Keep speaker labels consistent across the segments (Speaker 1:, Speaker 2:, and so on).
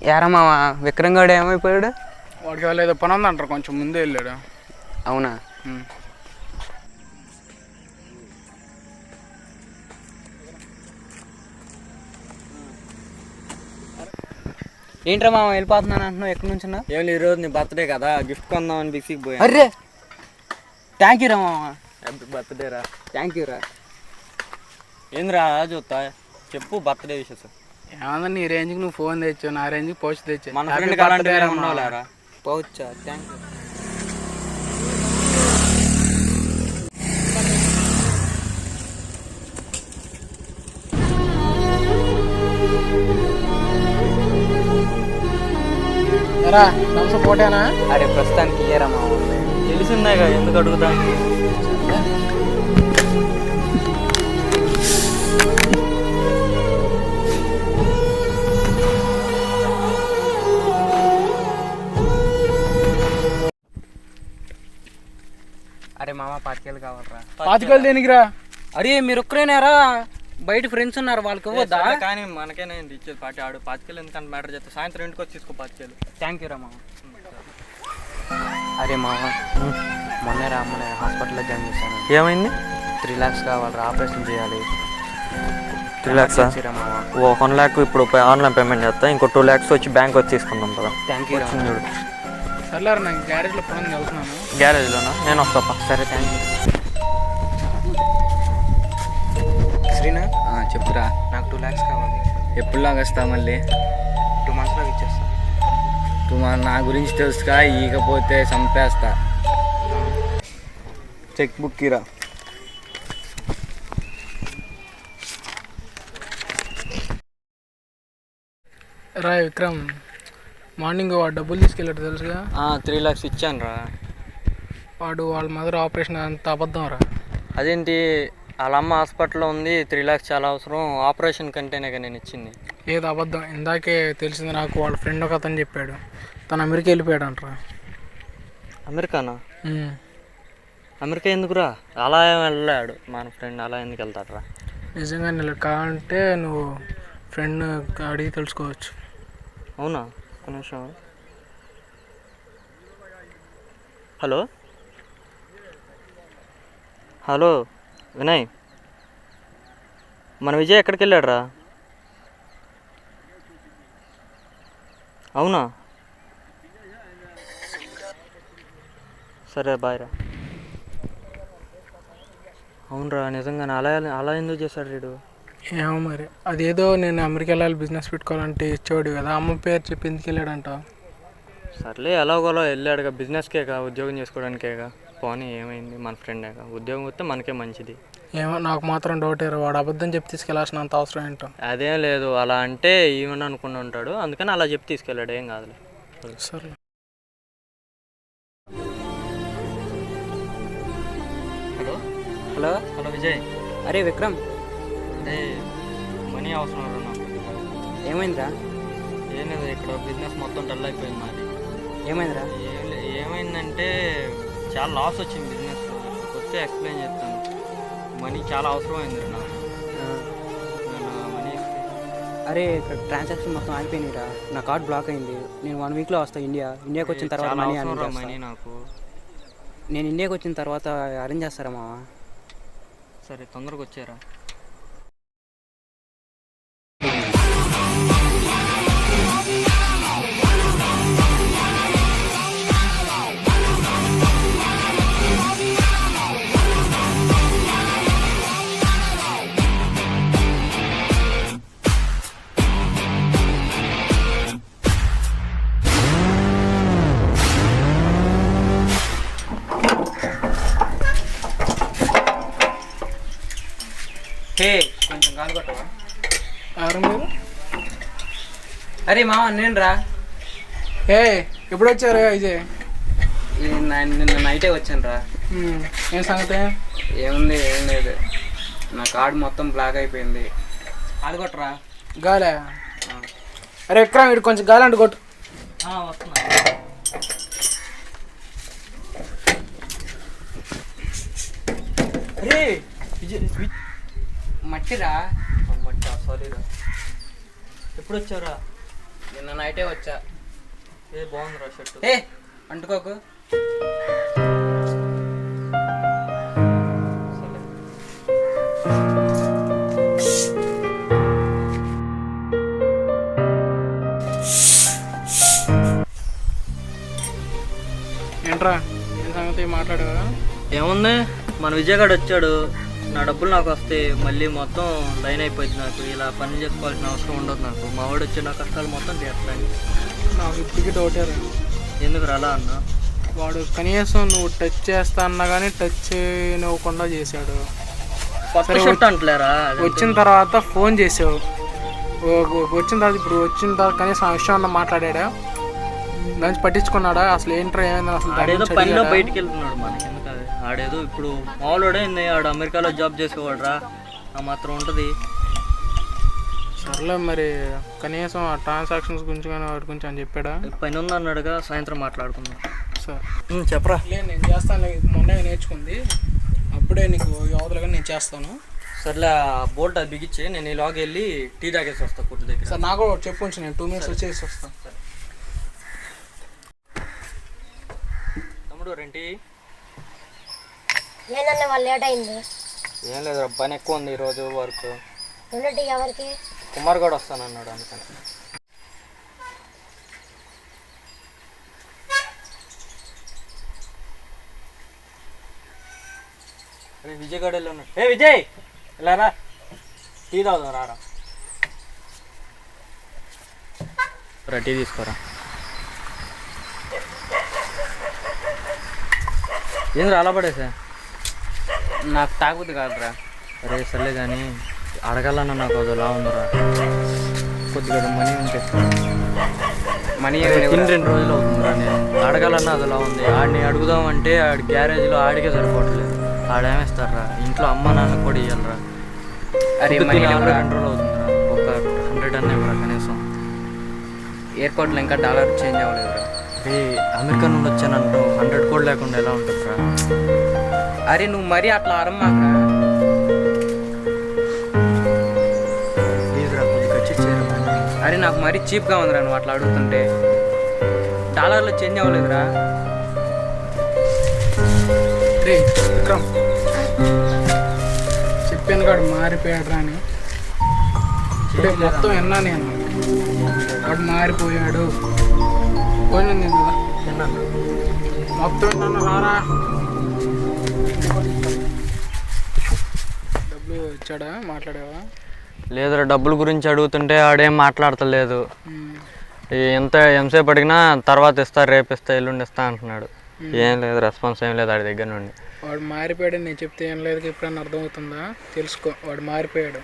Speaker 1: యారా మామ విక్రమ్ గడు ఏమైపోయాడు?
Speaker 2: వాడికి వాళ్ళు ఏదో పని ఉందంటారు, కొంచెం ముందే వెళ్ళాడు.
Speaker 1: అవునా? ఏంట్రా మామ వెళ్ళిపోతున్నాను అంటున్నావు, ఎక్కడి నుంచి?
Speaker 3: ఏం లేదు, ఈరోజు నీ బర్త్డే కదా, గిఫ్ట్ కొందామని బిక్సీకి పోయా.
Speaker 1: అర్రే థ్యాంక్ యూ రా మామ.
Speaker 3: హ్యాపీ బర్త్డే రా.
Speaker 1: థ్యాంక్ యూ రా.
Speaker 3: ఏందిరా చూస్తా, చెప్పు బర్త్డే విషయం.
Speaker 2: ఏమన్నా నీ రేంజ్కి నువ్వు ఫోన్ తెచ్చావు, నా రేంజ్కి పౌచ్ తెచ్చావు.
Speaker 3: మన ఫ్రెండ్కి అలాంటి ఉండవులేరా.
Speaker 1: పౌచా? Thank you.
Speaker 2: రా థమ్స్ పోటేనా?
Speaker 1: అరే ప్రస్తుతానికి ఇయ్యరా మామ.
Speaker 3: తెలిసిందేగా, ఎందుకు అడుగుతా.
Speaker 1: అరే మామ 5 కేలు కావాలరా.
Speaker 2: 5 కేలు దేనికిరా?
Speaker 1: అరే మీరు ఒక్కరేనారా, బయట ఫ్రెండ్స్ ఉన్నారు, వాళ్ళకి ఇవ్వద్దా?
Speaker 3: కానీ మనకేనా ఇచ్చేది పార్టీ. ఆడు 5 కేలు ఎందుకంటే మ్యాటర్ చేస్తే సాయంత్రం ఇంటికి వచ్చి తీసుకో 5 కేలు.
Speaker 1: థ్యాంక్ యూ రా మామ. అరే మామ మొన్నే హాస్పిటల్లో జాయిన్ చేశాను.
Speaker 3: ఏమైంది?
Speaker 1: 3 lakhs కావాలరా, ఆపరేషన్ చేయాలి.
Speaker 3: 3 lakhs? ఓ 1 lakh ఇప్పుడు ఆన్లైన్ పేమెంట్ చేస్తా, ఇంకో 2 lakhs వచ్చి బ్యాంక్ వచ్చి తీసుకుందాం కదా.
Speaker 1: Thank you.
Speaker 3: చూడు
Speaker 2: సర్లేరు, నాకు గ్యారేజ్లో పని వెళ్తున్నాను.
Speaker 3: గ్యారేజ్లోనా? నేను వస్తాపా.
Speaker 1: సరే థ్యాంక్ యూ. శ్రీనా
Speaker 3: చెప్పురా.
Speaker 1: నాకు 2 lakhs కావాలి.
Speaker 3: ఎప్పుడులాగా వస్తా? మళ్ళీ
Speaker 1: 2 monthsలో ఇచ్చేస్తా.
Speaker 3: నా గురించి తెలుసుగా, ఈకపోతే చంపేస్తా. చెక్ బుక్ ఇరా.
Speaker 2: రా విక్రమ్, మార్నింగ్ వాడు డబ్బులు తీసుకెళ్ళాడు తెలుసుగా.
Speaker 3: 3 lakhs ఇచ్చాను రా.
Speaker 2: వాడు వాళ్ళ మదర్ ఆపరేషన్ అంత అబద్ధం రా.
Speaker 3: అదేంటి, వాళ్ళ అమ్మ హాస్పిటల్లో ఉంది, 3 lakhs చాలా అవసరం, ఆపరేషన్ కంటేనే నేను ఇచ్చింది.
Speaker 2: ఏదో అబద్ధం, ఇందాకే తెలిసింది నాకు. వాళ్ళ ఫ్రెండ్ ఒక అతను చెప్పాడు, తను అమెరికా వెళ్ళిపోయాడు అంటారా.
Speaker 3: అమెరికానా? అమెరికా ఎందుకురా? అలా వెళ్ళాడు మన ఫ్రెండ్, అలా ఎందుకు వెళ్తాడరా?
Speaker 2: నిజంగా నేను కావాలంటే నువ్వు ఫ్రెండ్ అడిగి తెలుసుకోవచ్చు.
Speaker 3: అవునా? ఒక నిమిషం. హలో హలో వినయ్, మన విజయ్ ఎక్కడికి వెళ్ళాడు రా? అవునా? సరే బాయ్ రా. అవునరా, నిజంగానే అలా అలా ఎందుకు చేశాడు వీడు?
Speaker 2: ఏమో మరి, అదేదో నేను అమెరికా వెళ్ళాలి బిజినెస్ పెట్టుకోవాలంటే ఇచ్చేవాడు కదా, అమ్మ పేరు చెప్పి ఎందుకు వెళ్ళాడంట.
Speaker 3: సర్లే, ఎలాగోలా వెళ్ళాడుగా, బిజినెస్కేగా, ఉద్యోగం చేసుకోవడానికేగా. పోనీ ఏమైంది, మన ఫ్రెండేగా, ఉద్యోగం వస్తే మనకే మంచిది.
Speaker 2: ఏమో నాకు మాత్రం డౌట్ ఏరా, వాడు అబద్ధం చెప్పి తీసుకెళ్ళాల్సిన అంత అవసరం ఏంటో.
Speaker 3: అదేం లేదు, అలా అంటే ఈవెన్ అనుకుని ఉంటాడు, అందుకని అలా చెప్పి తీసుకెళ్ళాడు, ఏం కాదులే.
Speaker 2: సరే.
Speaker 3: Hello
Speaker 1: hello
Speaker 3: hello Vijay.
Speaker 1: అరే విక్రమ్,
Speaker 3: అదే మనీ అవసరం రా నాకు.
Speaker 1: ఏమైందిరా?
Speaker 3: ఏం లేదు, ఇక్కడ బిజినెస్ మొత్తం డల్ అయిపోయింది నాది.
Speaker 1: ఏమైందిరా?
Speaker 3: ఏమైందంటే చాలా లాస్ వచ్చింది బిజినెస్లో. వస్తే ఎక్స్ప్లెయిన్ చేస్తాను. మనీ చాలా అవసరమైంది నాకు. మనీ
Speaker 1: అరే ఇక్కడ ట్రాన్సాక్షన్ మొత్తం అయిపోయినాయిరా, నా కార్డ్ బ్లాక్ అయింది. నేను 1 weekలో వస్తాను ఇండియాకి వచ్చిన తర్వాత
Speaker 3: మనీ నాకు.
Speaker 1: నేను ఇండియాకి వచ్చిన తర్వాత అరేంజ్ చేస్తారా మామ?
Speaker 3: సరే తొందరగా వచ్చారా.
Speaker 1: హే కొంచెం గాలి కొట్టవా?
Speaker 2: ఎవరు మీరు?
Speaker 1: అరే మామ నేను రా.
Speaker 2: ఎప్పుడు వచ్చారు విజయ్?
Speaker 1: నిన్న నైటే వచ్చాను రా.
Speaker 2: ఏం సంగతి?
Speaker 1: ఏముంది, ఏం లేదు, నా కార్డు మొత్తం బ్లాక్ అయిపోయింది. గాలి కొట్టరా.
Speaker 2: గాలే? అరే విక్రమ్, ఇటు కొంచెం గాలి అంటే కొట్టు.
Speaker 3: వస్తున్నా.
Speaker 1: అరే మట్టిరా.
Speaker 3: మట్టి? సారీరా. ఎప్పుడు వచ్చావురా?
Speaker 1: నిన్న నైటే వచ్చా.
Speaker 3: ఏ బాగుందిరా షర్టు.
Speaker 1: ఏ అంటుకోకు.
Speaker 2: ఏంట్రా ఏం సంగతి మాట్లాడవా?
Speaker 3: ఏముంది, మన విజయగాడు వచ్చాడు, నా డబ్బులు నాకు వస్తే మళ్ళీ మొత్తం లైన్ అయిపోయింది. నాకు ఇలా పని చేసుకోవాల్సిన అవసరం ఉండదు. నాకు మా వాడు వచ్చి నా కష్టాలు మొత్తం తీర్చడానికి.
Speaker 2: నాకు ఇప్పటికీ డౌటేరా.
Speaker 3: ఎందుకు అలా అన్నా?
Speaker 2: వాడు కనీసం నువ్వు టచ్ చేస్తా అన్నా కానీ టచ్ ఇవ్వకుండా చేశాడు.
Speaker 3: కొత్త షర్ట్ అంటలేరా?
Speaker 2: వచ్చిన తర్వాత ఫోన్ చేసావు, వచ్చిన తర్వాత ఇప్పుడు వచ్చిన తర్వాత కనీసం ఆ విషయం అన్న మాట్లాడా? లంచ్ పట్టించుకున్నాడా? అసలు ఏంట్రా ఏమైంది? అసలు
Speaker 3: ఆడేదో పనిలో బయటికి వెళ్తున్నాడు, మనకి ఎందుకు అది? ఆడేదో ఇప్పుడు మామూలుడే ఆడు అమెరికాలో జాబ్ చేసేవాడురా, ఆ మాత్రం ఉంటుంది.
Speaker 2: సర్లే మరి కనీసం ఆ ట్రాన్సాక్షన్స్ గురించి కానీ వాటి గురించి అని చెప్పాడా?
Speaker 3: పని ఉంది అన్నాడుగా, సాయంత్రం మాట్లాడుకుందాం.
Speaker 2: సార్
Speaker 3: చెప్పరా.
Speaker 2: లేదు నేను చేస్తాను, మొన్న నేర్చుకుంది అప్పుడే నీకు యోధలుగా నేను చేస్తాను.
Speaker 3: సర్లే బోల్ట్ అది బిగించి నేను ఈలోకి వెళ్ళి టీ తాగేసి వస్తాను కొట్టు దగ్గర.
Speaker 2: సార్ నాకు చెప్పు ఉంచి, నేను 2 minutes వచ్చేసి వస్తాను.
Speaker 3: తమ్ముడు రెంటి
Speaker 4: ఏంటంటే వాళ్ళు లేట్ అయింది.
Speaker 3: ఏం లేదు, పని ఎక్కువ ఉంది ఈరోజు వర్క్.
Speaker 4: రెండింటి ఎవరికి?
Speaker 3: కుమార్ గౌడ్ వస్తానన్నాడు అందుకని. విజయ్ గౌడ్ వెళ్ళి ఉన్నాడు. ఏ విజయ్ ఇలా రా, టీ తాగుదాం రారా. టీ తీసుకోరా. ఏం అలా పడేసా?
Speaker 1: నాకు తాగుద్ది కాదురా.
Speaker 3: అరే సర్లే కానీ అడగాలన్నా నాకు అదిలా ఉందిరా. కొద్దిగా మనీ ఉంటే
Speaker 1: మనీ
Speaker 3: తిని 2 రోజులు అవుతుందిరా. నేను అడగాలన్నా అదిలా ఉంది. ఆడిని అడుగుదామంటే ఆడి గ్యారేజ్లో ఆడికే సరిపోవట్లేదు. ఆడేమేస్తారా, ఇంట్లో అమ్మ నాన్న కూడా ఇవ్వాలరా.
Speaker 1: అరే
Speaker 3: 2 రోజులు అవుతుందిరా. ఒక 100 అన్న ఇవ్వరా కనీసం.
Speaker 1: ఎయిర్పోర్ట్లో ఇంకా డాలర్ చేంజ్ అవ్వలేదురా.
Speaker 3: అరే అమెరికా నుండి వచ్చానంటూ 100 కూడా లేకుండా ఎలా ఉంటుందిరా?
Speaker 1: అరే నువ్వు మరీ అట్లా అరమ్మాకరా.
Speaker 3: ప్లీజ్రా కొద్దిగా ఖర్చు చేయరా.
Speaker 1: అరే నాకు మరీ చీప్గా ఉందిరా నువ్వు అట్లా అడుగుతుంటే. డాలర్లో చేంజ్ అవ్వలేదురా.
Speaker 2: రే విక్రమ్, చెప్పాను కాడు మారిపోయాడు అని. ఇప్పుడే మొత్తం విన్నా నేను. వాడు మారిపోయాడు పోయింది కదా మొత్తం విన్నాను. రారా డబ్బులు ఇచ్చాడా? మాట్లాడావా?
Speaker 3: లేదురా, డబ్బుల గురించి అడుగుతుంటే ఆడేం మాట్లాడతలేదు. ఎంతసేపు అడిగినా తర్వాత ఇస్తా, రేపు ఇస్తా, ఎల్లుండి ఇస్తా అంటున్నాడు. ఏం లేదు, రెస్పాన్స్ ఏం లేదు ఆడి దగ్గర నుండి.
Speaker 2: వాడు మారిపోయాడు నేను చెప్తే ఏం లేదు. ఎప్పుడైనా అర్థమవుతుందా? తెలుసుకో, వాడు మారిపోయాడు.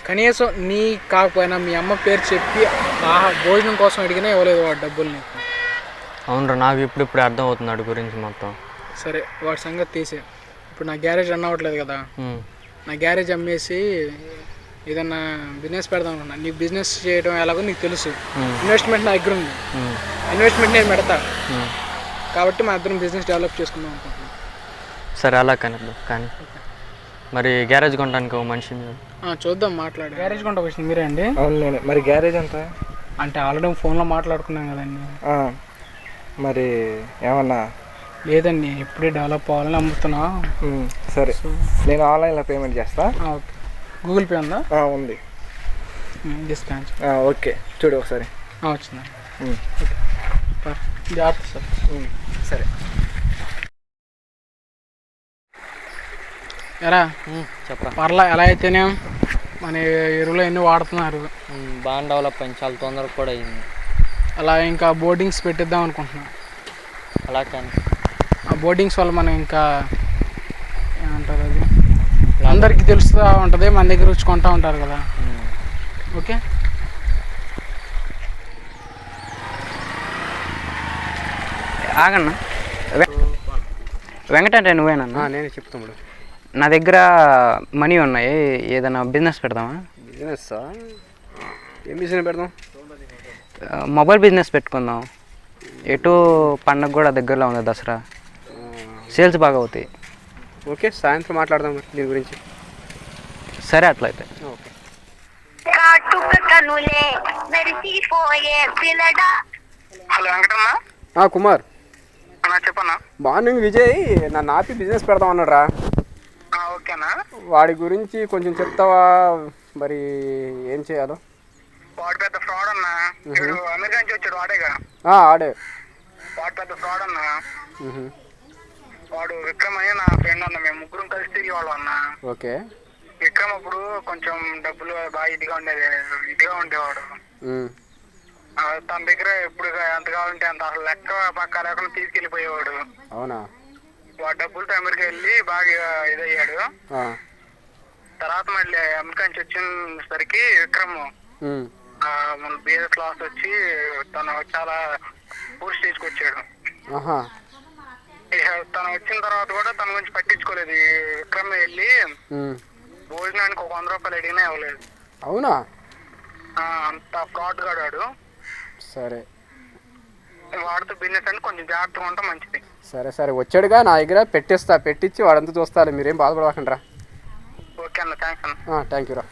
Speaker 2: కనీసం నీ కాకపోయినా మీ అమ్మ పేరు చెప్పి భోజనం కోసం అడిగినా ఇవ్వలేదు వాడు డబ్బులు నీకు.
Speaker 3: అవునరా, నాకు ఇప్పుడు అర్థమవుతుంది వాడి గురించి మొత్తం.
Speaker 2: సరే వాడి సంగతి తీసే. ఇప్పుడు నా గ్యారేజ్ రన్ అవ్వట్లేదు కదా, నా గ్యారేజ్ అమ్మేసి ఏదన్నా బిజినెస్ పెడదాం అనుకున్నా. నీకు బిజినెస్ చేయడం ఎలాగో నీకు తెలుసు. ఇన్వెస్ట్మెంట్ నా దగ్గర ఉంది, ఇన్వెస్ట్మెంట్ నేను పెడతా. కాబట్టి మా ఇద్దరం బిజినెస్ డెవలప్ చేసుకుందాం అనుకుంటున్నాను.
Speaker 3: సరే అలా కానీ మరి గ్యారేజ్ కొనడానికి ఒక మనిషి మీరు
Speaker 2: చూద్దాం, మాట్లాడు. గ్యారేజ్ కొంట వచ్చింది మీరే అండి?
Speaker 5: అవును నేనే. మరి గ్యారేజ్ ఎంత?
Speaker 2: అంటే ఆల్రెడీ ఫోన్లో మాట్లాడుకున్నాం కదండి.
Speaker 5: మరి ఏమన్నా?
Speaker 2: లేదండి, ఇప్పుడే డెవలప్ అవ్వాలని అమ్ముతున్నా.
Speaker 5: సరే నేను ఆన్లైన్లో పేమెంట్ చేస్తా.
Speaker 2: ఓకే, గూగుల్ పే ఉందా?
Speaker 5: ఉంది.
Speaker 2: డిస్కౌంట్
Speaker 5: ఓకే చూడు ఒకసారి.
Speaker 2: వచ్చిందా? జాగ్రత్త సార్.
Speaker 5: సరే
Speaker 2: ఎరా
Speaker 3: చెప్పరా.
Speaker 2: పర్లా ఎలా అయితేనే మన ఎరువులు ఎన్ని వాడుతున్నారు.
Speaker 3: బాగా డెవలప్ అయింది, చాలా తొందరగా కూడా అయింది.
Speaker 2: అలా ఇంకా బోర్డింగ్స్ పెట్టిద్దాం అనుకుంటున్నాం.
Speaker 3: అలా కానీ
Speaker 2: ఆ బోర్డింగ్స్ వల్ల మనం ఇంకా ఏమంటారు అది అందరికీ తెలుస్తూ ఉంటుంది, మన దగ్గర వచ్చి కొంటూ ఉంటారు కదా. ఓకే
Speaker 1: ఆగన్నా. వెంకటంటే నువ్వేనన్నా?
Speaker 5: నేను చెప్తాను.
Speaker 1: నా దగ్గర మనీ ఉన్నాయి, ఏదైనా బిజినెస్ పెడదామా?
Speaker 5: బిజినెస్? ఏం బిజినెస్ పెడదాం?
Speaker 1: మొబైల్ బిజినెస్ పెట్టుకుందాం. ఎటు పండగ కూడా దగ్గరలో ఉంది, దసరా సేల్స్ బాగా అవుతాయి.
Speaker 5: ఓకే సాయంత్రం మాట్లాడదాం దీని గురించి.
Speaker 1: సరే అట్లయితే.
Speaker 5: ఓకే
Speaker 6: కాటుక కనులే మెరిసిపోయే పిల్లడా. హలో వెంకటన్న.
Speaker 5: కుమార్
Speaker 6: చెప్పన్నా.
Speaker 5: మార్నింగ్ విజయ్ నన్ను ఆపి బిజినెస్ పెడదాం అన్నాడురా.
Speaker 6: ఓకేనా.
Speaker 5: వాడి గురించి కొంచెం చెప్తావా? మరి ఏం చేయాలో?
Speaker 6: వాడు పెద్ద ఫ్రాడ్ అన్నా. ఇప్పుడు అమెరికా నుంచి వచ్చాడు వాడేగా.
Speaker 5: ఆడే.
Speaker 6: వాడు పెద్ద ఫ్రాడ్ అన్నా. వాడు విక్రమ్ అని నా ఫ్రెండ్ అన్న, మేము ముగ్గురం కలిసి తిరిగి వాళ్ళు అన్న.
Speaker 5: ఓకే.
Speaker 6: విక్రమ్ అప్పుడు కొంచెం డబ్బులు బాగా ఇదిగా ఉండేవాడు. తన దగ్గర ఎప్పుడు ఎంత కావాలంటే అంత అసలు లెక్క పక్క లేకుండా తీసుకెళ్ళిపోయేవాడు.
Speaker 5: అవునా?
Speaker 6: వాడు డబ్బులతో అమెరికా వెళ్ళి బాగా ఇదయ్యాడు. తర్వాత మళ్ళీ అమెరికా నుంచి వచ్చినసరికి విక్రమ్ మన బిజినెస్ క్లాస్ వచ్చి తను చాలా పూర్ స్టేజ్కి వచ్చాడు. తను వచ్చిన తర్వాత కూడా తన గురించి పట్టించుకోలేదు. విక్రమ్ వెళ్ళి భోజనానికి ఒక 100 రూపాయలు అడిగినా ఇవ్వలేదు.
Speaker 5: అవునా?
Speaker 6: అంత ఫ్రాడ్ గాడు.
Speaker 5: సరే,
Speaker 6: వాడితో బిజినెస్ అంటే కొంచెం జాగ్రత్తగా ఉంటే మంచిది.
Speaker 5: సరే సరే, వచ్చాడుగా నా దగ్గర పెట్టించి వాడంతా చూస్తాను. మీరేం బాధపడకండి రా.
Speaker 6: ఓకే అన్న, థ్యాంక్స్ అన్న.
Speaker 5: థ్యాంక్ యూ రా.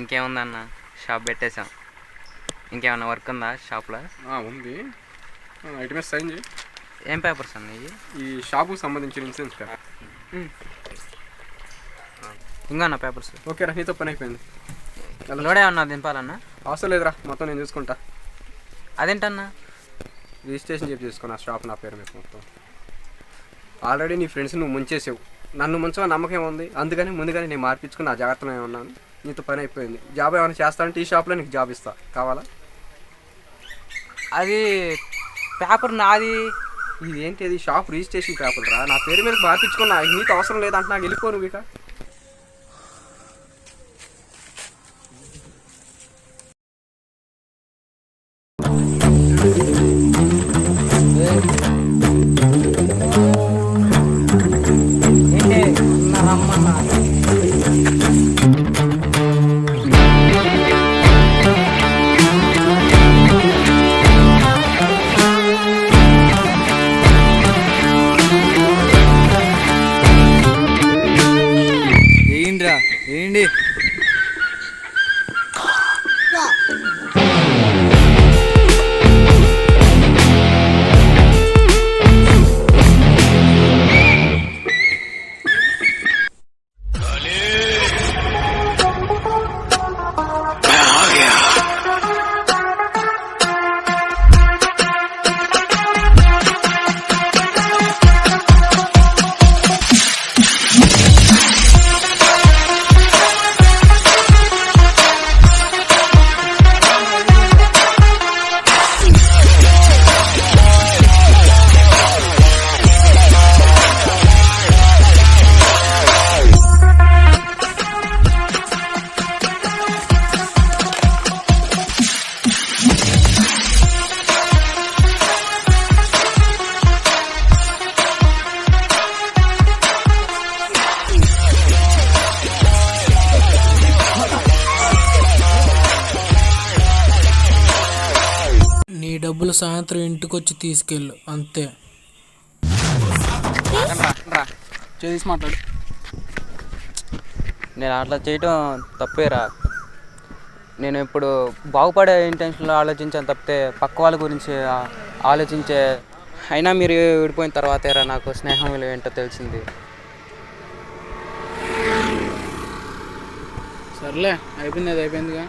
Speaker 1: ఇంకేముందన్న, షాప్ పెట్టేసాం. ఇంకేమన్నా వర్క్ ఉందా షాప్లో?
Speaker 5: ఉంది. ఐటమ్స్ సైన్ చేయి.
Speaker 1: ఏం పేపర్స్ అన్న ఇవి?
Speaker 5: ఈ షాపుకి సంబంధించిన ఇన్సూరెన్స్ పేపర్.
Speaker 1: ఇంకా అన్న పేపర్స్?
Speaker 5: ఓకే రా, నీతో పని అయిపోయింది.
Speaker 1: లోడే ఉన్నా దింపాలన్నా?
Speaker 5: అవసరం లేదురా, మొత్తం నేను చూసుకుంటా.
Speaker 1: అదేంటన్నా?
Speaker 5: రిజిస్ట్రేషన్ చెప్పి చూసుకున్నా షాప్ నా పేరు మీద మొత్తం. ఆల్రెడీ నీ ఫ్రెండ్స్ నువ్వు ముంచేసావు. నన్ను ముంచమని నమ్మకం ఉంది, అందుకని ముందుగానే నేను మార్పించుకుని నా జాగ్రత్తలో ఉన్నాను. నీతో పని అయిపోయింది. జాబ్ ఏమైనా చేస్తానంటే ఈ షాప్లో నీకు జాబ్ ఇస్తా, కావాలా?
Speaker 1: అది పేపర్ నాది.
Speaker 5: ఇదేంటి? అది షాప్ రిజిస్ట్రేషన్ పేపర్ రా, నా పేరు మీద మార్పించుకున్నా. నీకు అవసరం లేదంటే నాకు వెళ్ళిపో నువ్వు. ఇక
Speaker 3: ఏంటి
Speaker 2: డబ్బులు సాయంత్రం ఇంటికి వచ్చి తీసుకెళ్ళు, అంతే. చేసి మాట్లాడు.
Speaker 1: నేను అట్లా చేయటం తప్పేరా. నేను ఇప్పుడు బాగుపడే ఇంటెన్షన్లో ఆలోచించాను తప్పితే పక్క వాళ్ళ గురించి ఆలోచించే. అయినా మీరు విడిపోయిన తర్వాతేరా నాకు స్నేహం విలువ ఏంటో తెలిసింది.
Speaker 2: సర్లే, అయిపోయింది, అది అయిపోయిందిగా.